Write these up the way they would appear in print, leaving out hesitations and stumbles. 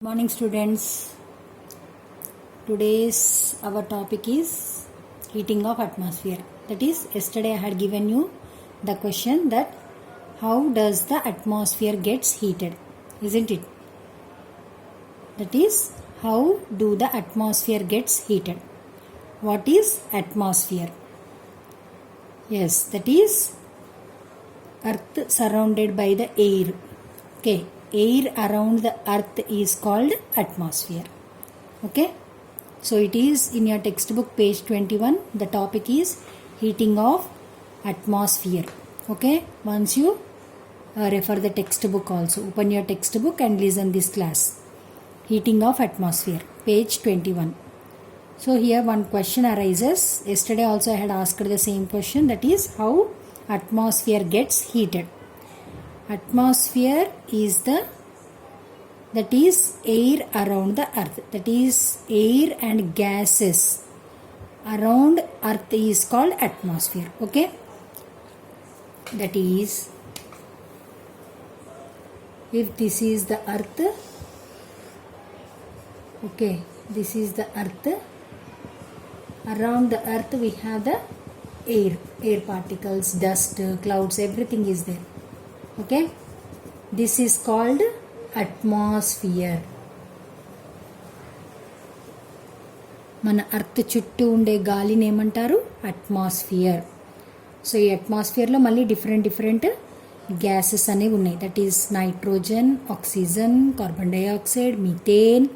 Morning students. Today's our topic is heating of atmosphere. That is, yesterday I had given you the question that how does the atmosphere gets heated, isn't it? That is, how do the atmosphere gets heated? What is atmosphere? Yes, that is earth surrounded by the air. Okay, air around the earth is called atmosphere. Okay, so it is in your textbook page 21. The topic is heating of atmosphere. Okay, once you refer the textbook also, open your textbook and listen this class. Heating of atmosphere, page 21. So here one question arises. Yesterday also I had asked the same question, that is how atmosphere gets heated. Atmosphere is that is air around the earth. That is air and gases around earth is called atmosphere. Okay, that is, if this is the earth, okay, this is the earth, around the earth we have the air particles, dust, clouds, everything is there. Okay, this is called atmosphere. మన earth చుట్టూ ఉండే గాలిని ఏమంటారు? Atmosphere. So ఈ అట్మాస్ఫియర్లో మళ్ళీ different gases అనేవి ఉన్నాయి. That is nitrogen, oxygen, carbon dioxide, methane.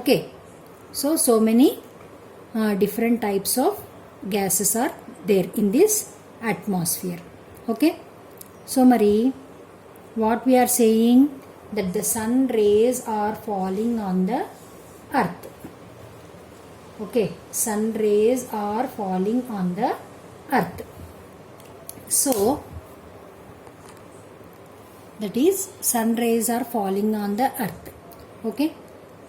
Okay, so many different types of gases are there in this atmosphere. Okay, so mari what we are saying, that the sun rays are falling on the earth. Okay, sun rays are falling on the earth. So that is, sun rays are falling on the earth. Okay,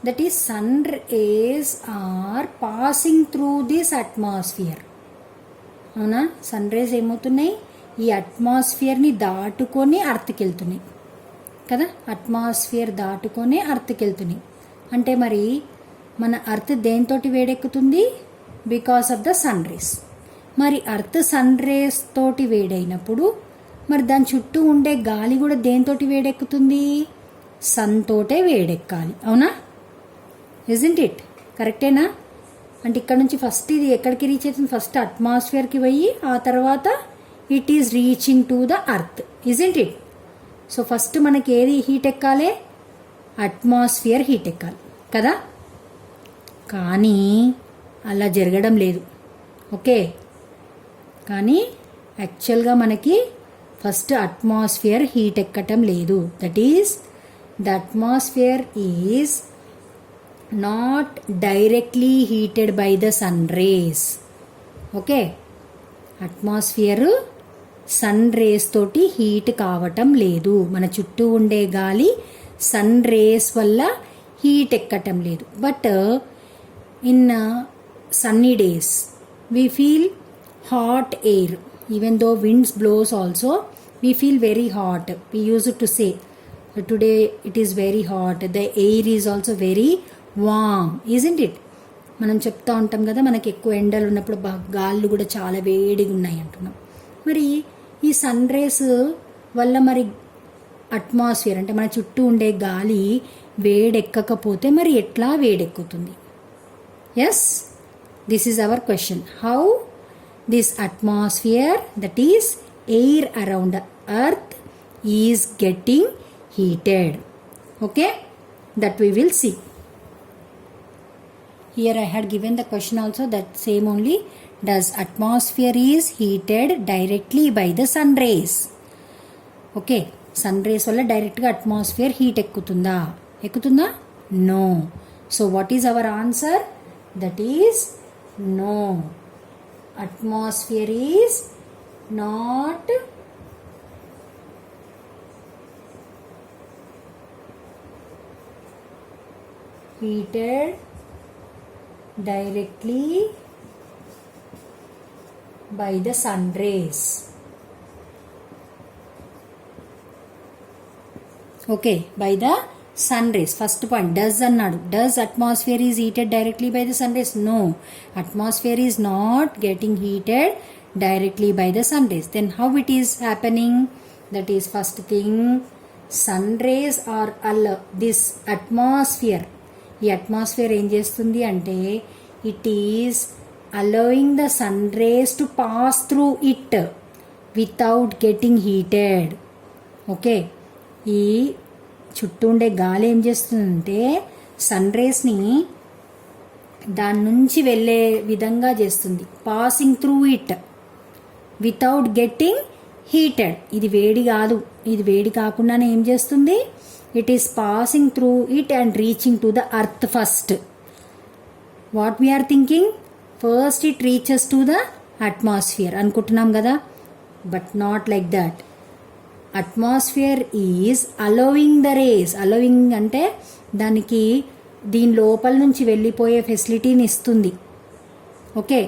that is, sun rays are passing through this atmosphere. అవునా, sun rays ఏమవుతున్నాయి? ఈ అట్మాస్ఫియర్ని దాటుకొని అర్త్కి వెళ్తున్నాయి కదా, atmosphere దాటుకొని అర్త్కి వెళ్తున్నాయి. అంటే మరి మన అర్త్ దేనితోటి వేడెక్కుతుంది? Because of the sun rays. మరి అర్త్ సన్ రేస్ తోటి వేడైనప్పుడు మరి దాని చుట్టూ ఉండే గాలి కూడా దేనితోటి వేడెక్కుతుంది? సన్ తోటే వేడెక్కాలి. అవునా, ఇజంట్ ఇట్? కరెక్టేనా? అంటే ఇక్కడ నుంచి ఫస్ట్ ఇది ఎక్కడికి రీచ్ అవుతుంది? ఫస్ట్ అట్మాస్ఫియర్కి పోయి ఆ తర్వాత it is reaching to the earth, isn't it? So first మనకి ఏది హీట్ ఎక్కాలి? అట్మాస్ఫియర్ హీట్ ఎక్కాలి కదా. కానీ అలా జరగడం లేదు. ఓకే, కానీ యాక్చువల్గా మనకి ఫస్ట్ అట్మాస్ఫియర్ హీట్ ఎక్కటం లేదు. That is, the atmosphere is not directly heated by the sun rays. Okay, atmosphere sun rays తోటి హీట్ కావటం లేదు. మన చుట్టూ ఉండే గాలి సన్ రేస్ వల్ల హీట్ ఎక్కటం లేదు. But in sunny days we feel hot air. Even though winds blows also, we feel very hot. We used to say today it is very hot. The air is also very warm, isn't it? మనం చెప్తా ఉంటాం కదా, మనకి ఎక్కువ ఎండలు ఉన్నప్పుడు గాళ్ళు కూడా చాలా వేడిగా ఉన్నాయి అంటున్నాం. మరి ఈ సన్ రేస్ వల్ల మరి అట్మాస్ఫియర్ అంటే మన చుట్టూ ఉండే గాలి వేడెక్కకపోతే మరి ఎట్లా వేడెక్కుతుంది? Yes, this is our question. How this atmosphere, that is air around the earth, is getting heated. Okay, that we will see. Here I had given the question also, that same only. Does atmosphere is heated directly by the sun rays? Okay, sun rays వల్ల డైరెక్ట్గా atmosphere heat ఎక్కుతుందా? No. So what is our answer? That is no. Atmosphere is not heated directly by the sun rays. Okay, by the sun rays. First point, does annadu. Does atmosphere is heated directly by the sun rays? No. Atmosphere is not getting heated directly by the sun rays. Then how it is happening? That is first thing, sun rays are this atmosphere. ఈ atmosphere ఏం చేస్తుంది అంటే it is allowing the sun rays to pass through it without getting heated. Okay, ఈ చుట్టూ ఉండే గాలి ఏం చేస్తుందంటే సన్ రేస్ని దాని నుంచి వెళ్ళే విధంగా చేస్తుంది, passing through it without getting heated. ఇది వేడి కాదు, ఇది వేడి కాకుండానే ఏం చేస్తుంది, it is passing through it and reaching to the earth first. What we're thinking, first it reaches to the atmosphere అనుకుంటున్నాం కదా, but not like that. Atmosphere is allowing the rays. Allowing అంటే దానికి దీని లోపల నుంచి వెళ్ళిపోయే ఫెసిలిటీని ఇస్తుంది. ఓకే,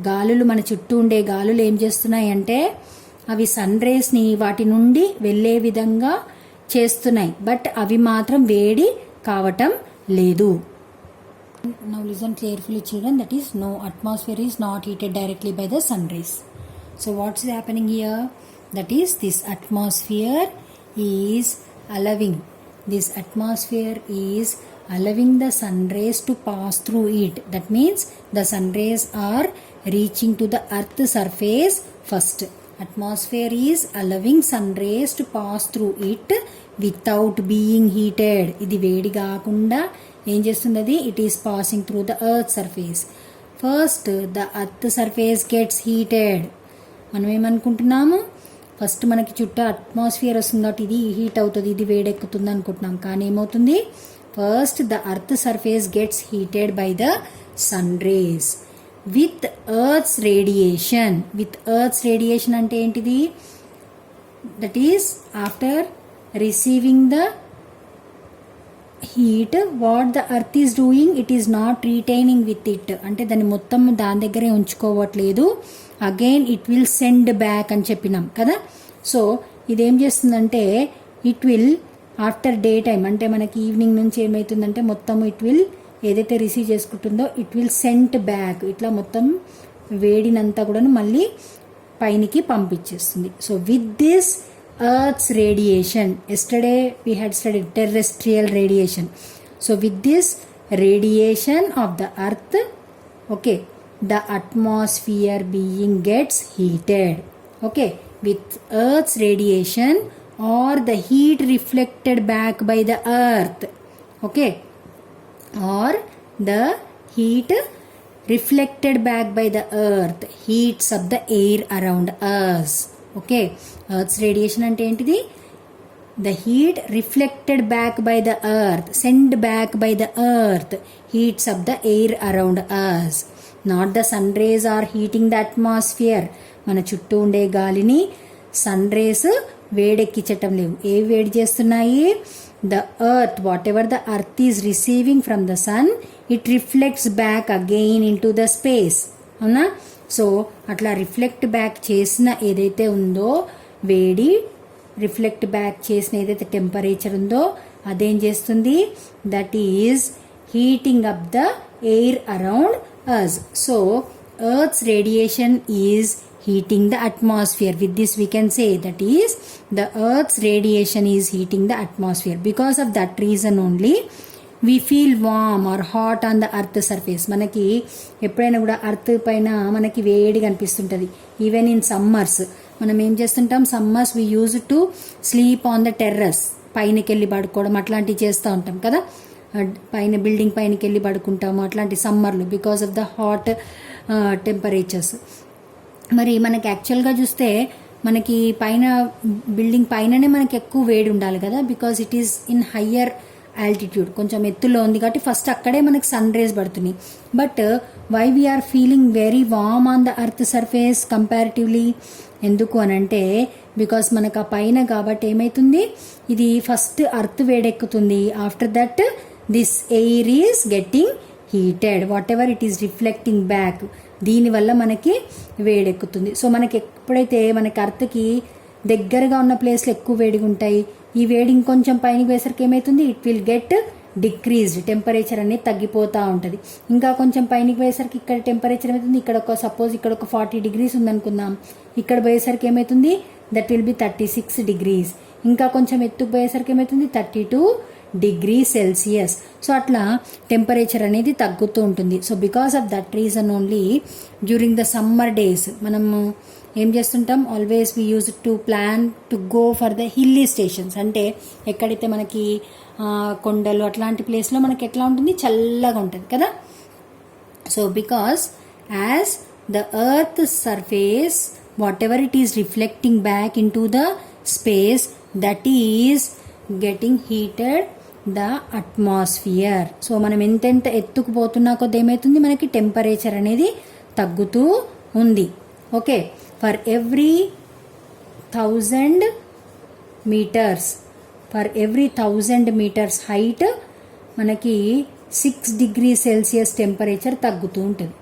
గాలులు మన చుట్టూ ఉండే గాలులు ఏం చేస్తున్నాయి అంటే అవి సన్ రేస్ని వాటి నుండి వెళ్ళే విధంగా చేస్తున్నాయి, బట్ అవి మాత్రం వేడి కావటం లేదు. Now listen carefully children, that is no, atmosphere is not heated directly by the sun rays. So what's happening here, that is this atmosphere is allowing, this atmosphere is allowing the sun rays to pass through it. That means the sun rays are reaching to the earth surface first. Atmosphere is allowing sun rays to pass through it without being heated. ఇది వేడి కాకుండా ఏం చేస్తుంది అది, it is passing through the earth surface. First the earth surface gets heated. మనం ఏమనుకుంటున్నాము, first మనకి చుట్టూ atmosphere వస్తుంది కాబట్టి ఇది హీట్ అవుతుంది, ఇది వేడెక్కుతుంది అనుకుంటున్నాం. కానీ ఏమవుతుంది, first the earth surface gets heated by the sun rays with earth's radiation. With earth's radiation అంటే ఏంటిది, that is after receiving the heat what the earth is doing, it is not retaining with it. అంటే దాన్ని మొత్తం దాని దగ్గరే ఉంచుకోవట్లేదు, again it will send back అని చెప్పినాం కదా. సో ఇదేం చేస్తుందంటే it will after day time, అంటే మనకి ఈవినింగ్ నుంచి ఏమవుతుందంటే మొత్తం ఇట్ విల్ ఏదైతే రిసీవ్ చేసుకుంటుందో ఇట్ విల్ సెంట్ బ్యాక్, ఇట్లా మొత్తం వేడినంతా కూడా మళ్ళీ పైనికి పంపించేస్తుంది. So with this earth's radiation, yesterday we had studied terrestrial radiation. So with this radiation of the earth, okay, the atmosphere being gets heated. Okay, with earth's radiation or the heat reflected back by the earth, okay, or the heat reflected back by the earth heats up the air around us. Okay, earth's radiation అంటే ఏంటిది, the heat reflected back by the earth, send back by the earth heats up the air around us. Not the sun rays are heating the atmosphere. మన చుట్టూ ఉండే గాలిని sun rays వేడెక్కించటం లేవు. ఏవి వేడి చేస్తున్నాయి, the earth, whatever the earth is receiving from the sun it reflects back again into the space. అవునా, so అట్లా రిఫ్లెక్ట్ బ్యాక్ చేసిన ఏదైతే ఉందో వేడి, రిఫ్లెక్ట్ బ్యాక్ చేసిన ఏదైతే టెంపరేచర్ ఉందో అదేం చేస్తుంది, that is heating up the air around us. So earth's radiation is heating the atmosphere. With this we can say that is the earth's radiation is heating the atmosphere. Because of that reason only we feel warm or hot on the earth surface. మనకి ఎప్పుడైనా కూడా earth పైన మనకి వేడిగా అనిపిస్తుంటుంది. Even in summers మనం ఏం చేస్తుంటాం, summers we use to sleep on the terrace, పైనకి వెళ్ళి పడుకోవడం అట్లాంటివి చేస్తూ ఉంటాం కదా, పైన బిల్డింగ్ పైనకి వెళ్ళి పడుకుంటాము అట్లాంటి సమ్మర్లు, because of the hot temperatures. మరి మనకి యాక్చువల్గా చూస్తే మనకి పైన బిల్డింగ్ పైననే మనకి ఎక్కువ వేడి ఉండాలి కదా, because it is in higher altitude, కొంచెం ఎత్తులో ఉంది కాబట్టి ఫస్ట్ అక్కడే మనకి సన్ రేస్ పడుతున్నాయి. But why we're feeling very warm on the earth surface comparatively, ఎందుకు అని అంటే బికాస్ మనకు ఆ పైన కాబట్టి ఏమవుతుంది, ఇది ఫస్ట్ ఎర్త్ వేడెక్కుతుంది, after that this air is getting heated, whatever it is reflecting back, దీనివల్ల మనకి వేడెక్కుతుంది. సో మనకి ఎప్పుడైతే మనకి అర్త్కి దగ్గరగా ఉన్న ప్లేస్లు ఎక్కువ వేడిగా ఉంటాయి, ఈ వేడి ఇంకొంచెం పైనకి వేసరికి ఏమవుతుంది, it will get decreased, temperature అనేది తగ్గిపోతూ ఉంటుంది. ఇంకా కొంచెం పైనకి పోయేసరికి ఇక్కడ టెంపరేచర్ ఏమవుతుంది, ఇక్కడ ఒక సపోజ్ ఇక్కడ ఒక 40 degrees ఉందనుకుందాం, ఇక్కడ పోయేసరికి ఏమవుతుంది, దట్ విల్ బి 36 degrees. ఇంకా కొంచెం ఎత్తుకు పోయేసరికి ఏమవుతుంది, 32 degrees Celsius. సో అట్లా టెంపరేచర్ అనేది తగ్గుతూ ఉంటుంది. So because of that reason only during the summer days మనము ఏం చేస్తుంటాం, always we use to plan to go for the hilly stations. అంటే ఎక్కడైతే మనకి కొండలు అట్లాంటి ప్లేస్లో మనకి ఎట్లా ఉంటుంది, చల్లగా ఉంటుంది కదా. So because as the earth surface what ever it is reflecting back into the space that is getting heated the atmosphere. So మనం ఎంతెంత ఎత్తుకుపోతున్నా కొద్ది ఏమవుతుంది, మనకి టెంపరేచర్ అనేది తగ్గుతూ ఉంది. Okay, for every 1000 meters, for every 1000 meters height మనకి 6 degrees Celsius temperature తగ్గుతూ ఉంటుంది.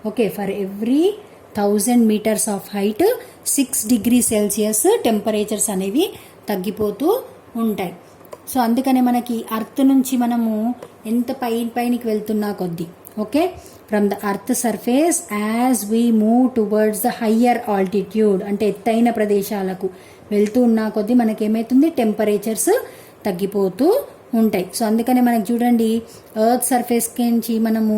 Okay, for every 1000 meters of height 6 degrees Celsius temperatures అనేవి తగ్గిపోతూ ఉంటాయి. సో అందుకనే మనకి అర్త్ నుంచి మనము ఎంత పైనికి వెళ్తున్నా కొద్దీ, okay, from the earth surface as we move towards the higher altitude, అంటే ఎత్తైన ప్రదేశాలకు వెళ్తూ ఉన్నా కొద్దీ మనకి ఏమవుతుంది, టెంపరేచర్స్ తగ్గిపోతూ ఉంటాయి. సో అందుకనే మనకి చూడండి, ఎర్త్ సర్ఫేస్కి నుంచి మనము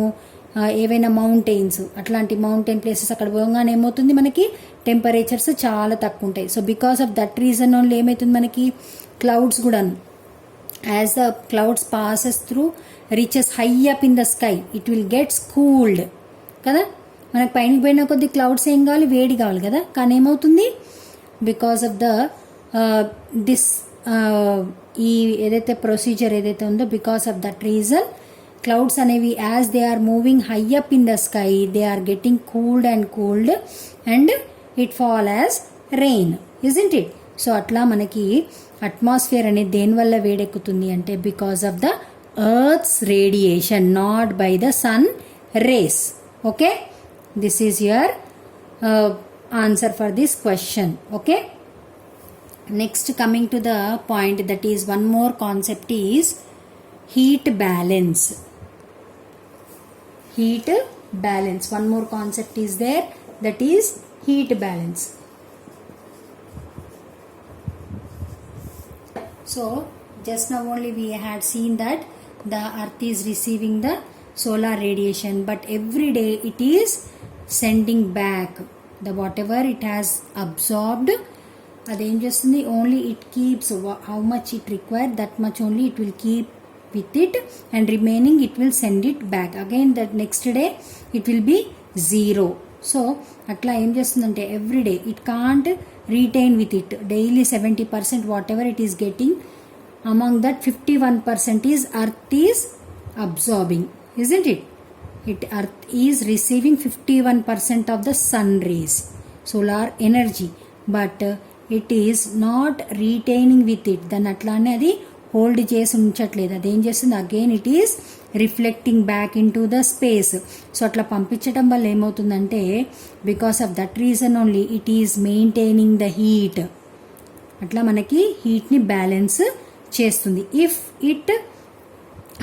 ఏవైనా మౌంటైన్స్ అట్లాంటి మౌంటైన్ ప్లేసెస్ అక్కడ పోగానే ఏమవుతుంది, మనకి టెంపరేచర్స్ చాలా తక్కువ ఉంటాయి. So because of that reason only ఏమవుతుంది, మనకి క్లౌడ్స్ కూడా as the clouds passes through reaches high up in the sky it will gets cooled కదా. మనకు పైన పోయిన కొద్ది క్లౌడ్స్ ఏం కావాలి, వేడి కావాలి కదా. కానీ ఏమవుతుంది, బికాస్ ఆఫ్ ద దిస్ ఈ ఏదైతే ప్రొసీజర్ ఏదైతే ఉందో, because of that reason clouds అనేవి as they are moving high up in the sky they are getting cooled and it fall as rain, isn't it. So అట్లా మనకి atmosphere అనేది దేనివల్ల వేడెక్కుతుంది అంటే because of the earth's radiation, not by the sun rays. Okay, this is your answer for this question. Okay, next coming to the point, that is one more concept is heat balance. Heat balance, one more concept is there, that is heat balance. So just now only we had seen that the earth is receiving the solar radiation, but every day it is sending back the whatever it has absorbed. అదేం చేస్తుంది, only it keeps how much it require, that much only it will keep with it, and remaining it will send it back again. That next day it will be zero. So atla em chestundante every day it can't retain with it daily 70% whatever it is getting, among that 51% is earth is absorbing, isn't it? Earth is receiving 51% of the sun rays, solar energy, but it is not retaining with it. Then atlane adi hold చేసి ఉంచట్లేదు, అదేం చేస్తుంది, again it is reflecting back into the space. So అట్లా పంపించడం వల్ల ఏమవుతుందంటే because of that reason only it is maintaining the heat. అట్లా మనకి హీట్ని balance చేస్తుంది. If it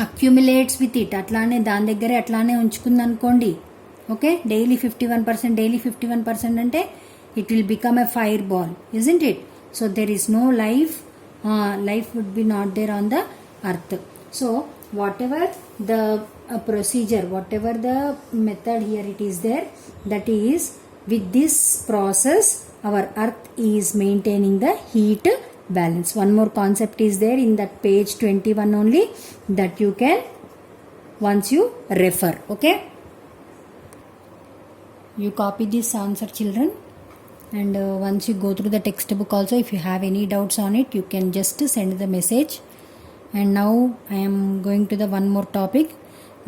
accumulates with it, అట్లానే దాని దగ్గరే అట్లానే ఉంచుకుంది అనుకోండి, ఓకే, డైలీ 51% అంటే it will become a fireball, isn't it. So there is no life, life would be not there on the earth. So whatever the procedure, whatever the method here it is there, that is with this process our earth is maintaining the heat balance. One more concept is there in that page 21 only, that you can once you refer. Okay, you copy this answer children, and once you go through the textbook also, if you have any doubts on it you can just send the message. And now I am going to the one more topic,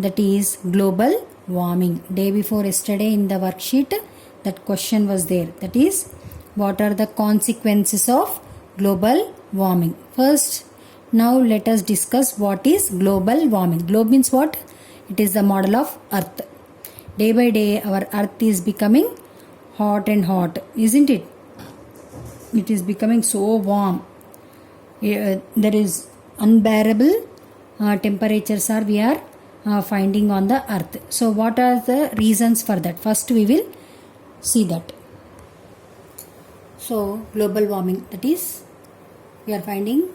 that is global warming. Day before yesterday in the worksheet that question was there, that is what are the consequences of global warming. First, now let us discuss what is global warming. Globe means what? It is the model of earth. Day by day our earth is becoming hot and hot, isn't it? It is becoming so warm. there is unbearable temperatures are we are finding on the earth. So what are the reasons for that? First we will see that. So global warming, that is we are finding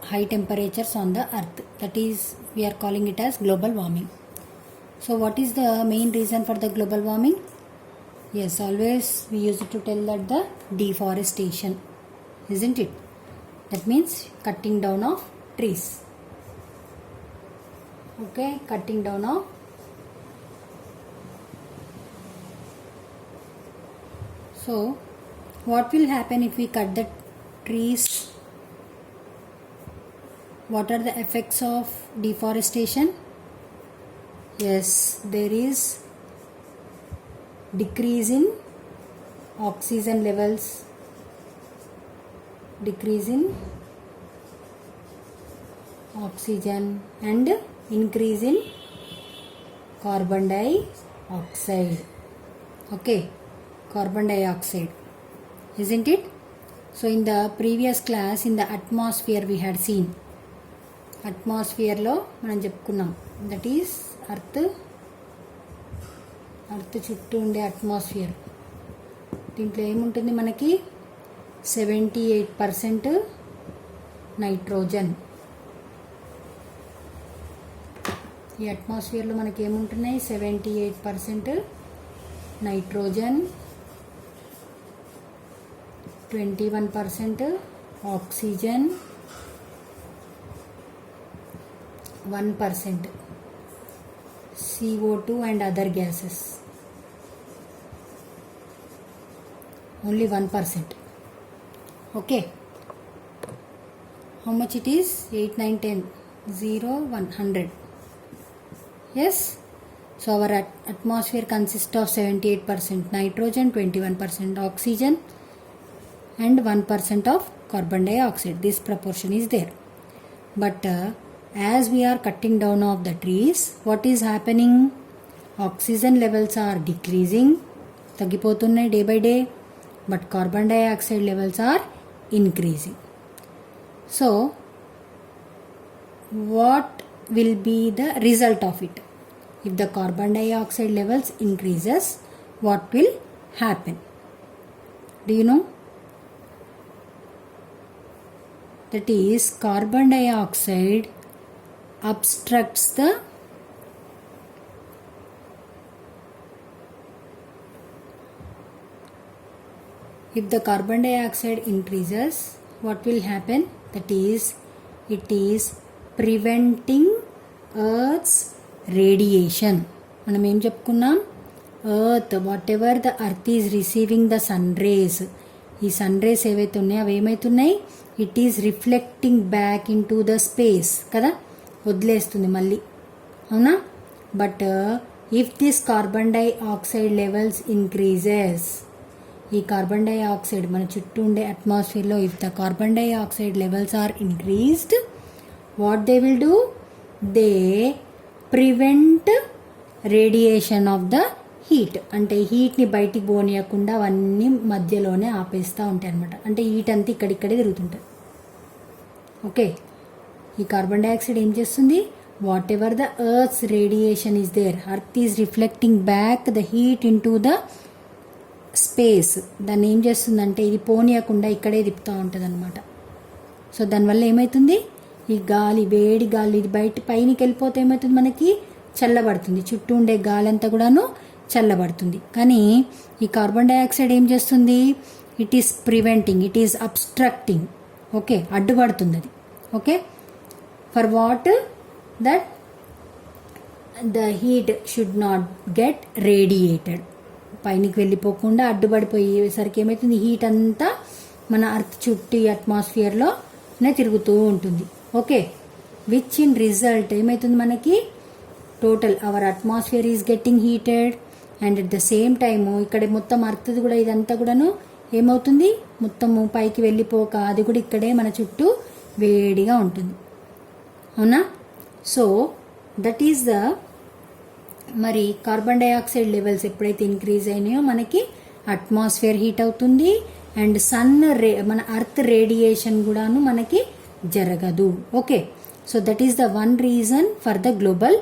high temperatures on the earth, that is we are calling it as global warming. So what is the main reason for the global warming? Yes, always we used to tell that the deforestation, isn't it? That means cutting down of trees. Okay, cutting down of so what will happen if we cut the trees? What are the effects of deforestation? Yes, there is decrease in oxygen levels, decrease in oxygen, and increase in carbon dioxide. Okay, carbon dioxide, isn't it? So in the previous class, in the atmosphere we had seen, atmosphere లో మనం చెప్పుకున్నాం, that is earth చుట్టూ ఉండే atmosphere. దీంట్లో ఏముంటుంది మనకి 78% nitrogen. ఈ అట్మాస్ఫియర్లో మనకి ఏముంటున్నాయి? 78% nitrogen, 21% oxygen, 1% CO2 and other gases. Only 1%. Okay. How much it is? 8, 9, 10. 0, 100. Yes. So our atmosphere consists of 78% nitrogen, 21% oxygen, and 1% of carbon dioxide. This proportion is there. But as we are cutting down of the trees, what is happening? Oxygen levels are decreasing, తగ్గిపోతున్నాయి day by day, but carbon dioxide levels are increasing. So what will be the result of it? If the carbon dioxide levels increases, what will happen? Do you know? That is, carbon dioxide obstructs the if the carbon dioxide increases, what will happen? That is, it is preventing Earth's radiation. మనం ఏం చెప్పుకున్నాం? Earth, whatever the earth is receiving the sun rays, ఈ sun rays ఏవైతే ఉన్నాయో అవి ఏమవుతున్నాయి? It is reflecting back into the space కదా, వదిలేస్తుంది మళ్ళీ, అవునా? But if this carbon dioxide levels increases, ఈ కార్బన్ డైఆక్సైడ్ మన చుట్టూ ఉండే అట్మాస్ఫియర్లో if the carbon dioxide levels are increased, what they will do? They prevent radiation of the heat. అంటే హీట్ని బయటికి పోనీయకుండా అవన్నీ మధ్యలోనే ఆపేస్తూ ఉంటాయి అనమాట. అంటే హీట్ అంతా ఇక్కడిక్కడే తిరుగుతుంటుంది. ఓకే, ఈ కార్బన్ డైఆక్సైడ్ ఏం చేస్తుంది? Whatever the earth's radiation is there, earth is reflecting back the heat into the space. దాన్ని ఏం చేస్తుందంటే ఇది పోనీయకుండా ఇక్కడే తిప్పుతూ ఉంటుంది అనమాట. సో దానివల్ల ఏమవుతుంది? ఈ గాలి, వేడి గాలి ఇది బయట పైనకి వెళ్ళిపోతే ఏమవుతుంది? మనకి చల్లబడుతుంది, చుట్టూ ఉండే గాలి అంతా కూడాను చల్లబడుతుంది. కానీ ఈ కార్బన్ డైఆక్సైడ్ ఏం చేస్తుంది? It is preventing, it is obstructing. Okay, అడ్డుపడుతుంది అది. Okay, for what? That the heat should not get radiated. పైనకి వెళ్ళిపోకుండా అడ్డుపడిపోయేసరికి ఏమవుతుంది? హీట్ అంతా మన అర్త్ చుట్టూ అట్మాస్ఫియర్లోనే తిరుగుతూ ఉంటుంది. ఓకే, విచ్ ఇన్ రిజల్ట్ ఏమవుతుంది? మనకి total our atmosphere is getting heated and at the same time ఇక్కడ మొత్తం అర్త్ కూడా ఇదంతా కూడాను ఏమవుతుంది? మొత్తము పైకి వెళ్ళిపోక అది కూడా ఇక్కడే మన చుట్టూ వేడిగా ఉంటుంది, అవునా? సో దట్ ఈస్ ద మరి కార్బన్ డైఆక్సైడ్ లెవెల్స్ ఎప్పుడైతే ఇంక్రీజ్ అయినాయో మనకి అట్మాస్ఫియర్ హీట్ అవుతుంది అండ్ సన్ మన అర్త్ రేడియేషన్ కూడాను మనకి జరగదు. Okay, so that is the one reason for the global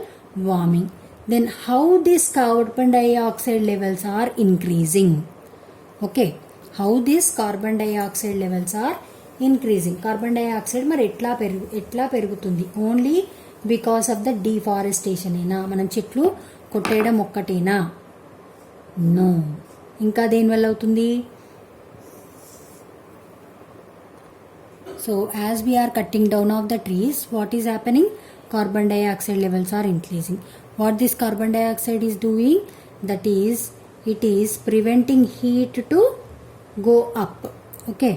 warming. Then how these carbon dioxide levels are increasing? Okay, how these carbon dioxide levels are increasing? Carbon dioxide మరి ఎట్లా పెరుగుతుంది? Only because of the deforestation ఏనా? మనం చెట్లు కొట్టేయడం ఒక్కటేనా? No. ఇంకా దేనివల్ల అవుతుంది? So as we are cutting down of the trees, what is happening? Carbon dioxide levels are increasing. What this carbon dioxide is doing? That is, it is preventing heat to go up. Okay,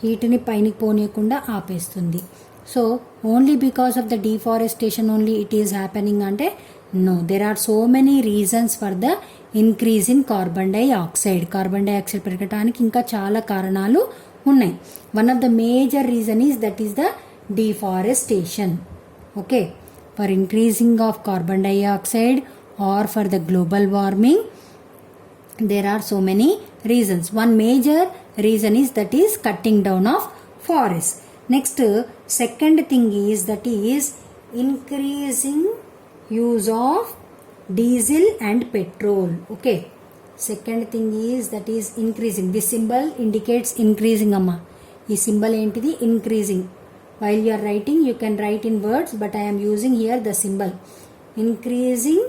heat ni painiki poniyakunda ఆపేస్తుంది. So only because of the deforestation only it is happening ante? No, there are so many reasons for the increase in carbon dioxide. Carbon dioxide పెరగడానికి ఇంకా చాలా కారణాలు ఉన్నాయి. One of the major reason is that is the deforestation. Okay, for increasing of carbon dioxide or for the global warming, there are so many reasons. One major reason is that is cutting down of forests. Next, second thing is that is increasing use of diesel and petrol. Okay, second thing is that is increasing. This symbol indicates increasing amma. ఈ symbol ఏంటిది? Increasing. While you are writing, you can write in words, but I am using here the symbol. Increasing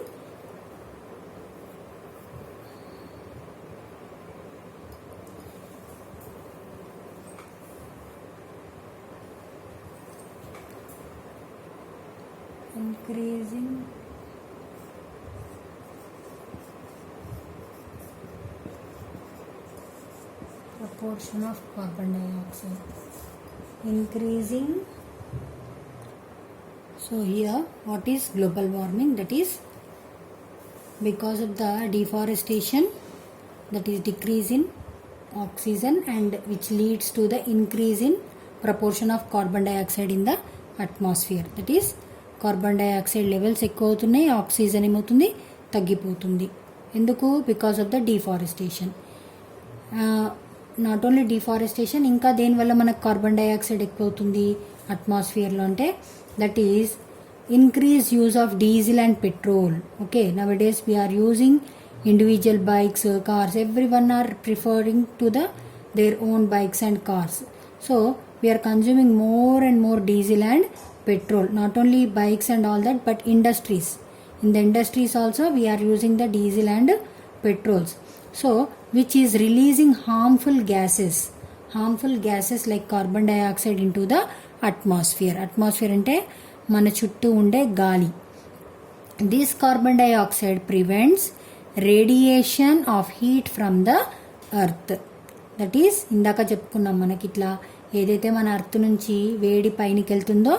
proportion of carbon dioxide. Increasing. So here what is global warming? That is because of the deforestation, that is decrease in oxygen and which leads to the increase in proportion of carbon dioxide in the atmosphere. That is carbon dioxide levels ఎక్కువ అవుతున్నాయి, oxygen ఏమవుతుంది? తగ్గిపోతుంది. ఎందుకు? Because of the deforestation. Not only deforestation, ఇంకా దేనివల్ల మనకు carbon dioxide ఎక్కువ అవుతుంది అట్మాస్ఫియర్లో అంటే that is increase use of diesel and petrol. Okay, nowadays we are using individual bikes, cars, everyone are preferring to their own bikes and cars. So we are consuming more and more diesel and petrol, not only bikes and all that, but industries. In the industries also we are using the diesel and petrols, so which is releasing harmful gases like carbon dioxide into the atmosphere. Atmosphere ante మన చుట్టూ ఉండే గాలి. This carbon dioxide prevents radiation of heat from the earth. That is ఇందాక చెప్పుకున్నాం, మనకి ఇట్లా ఏదైతే మన ఎర్త్ నుంచి వేడి పైనకి వెళ్తుందో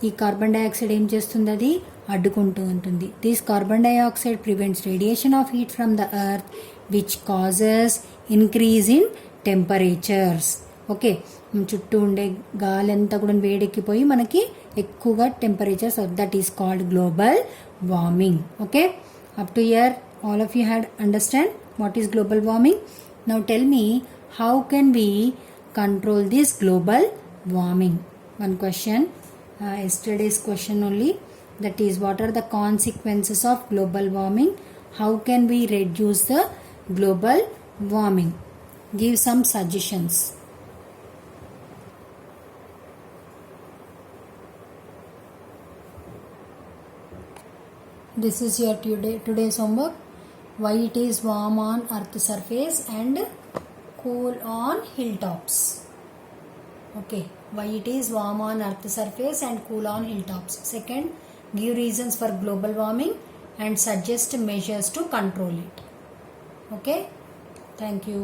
ఈ కార్బన్ డైఆక్సైడ్ ఏం చేస్తుంది? అది అడ్డుకుంటూ ఉంటుంది. This carbon dioxide prevents radiation of heat from the earth which causes increase in temperatures. Okay, చుట్టూ ఉండే గాలి అంతా కూడా వేడెక్కిపోయి మనకి ఎక్కువగా temperatures, that is called global warming. Okay, up to hear all of you had understand what is global warming. Now tell me, how can we control this global warming? One question, yesterday's question only, that is what are the consequences of global warming? How can we reduce the global warming? Give some suggestions. This is your today's homework. Why it is warm on earth's surface and cool on hilltops. Okay, why it is warm on earth's surface and cool on hilltops. Second, give reasons for global warming and suggest measures to control it. Okay, thank you.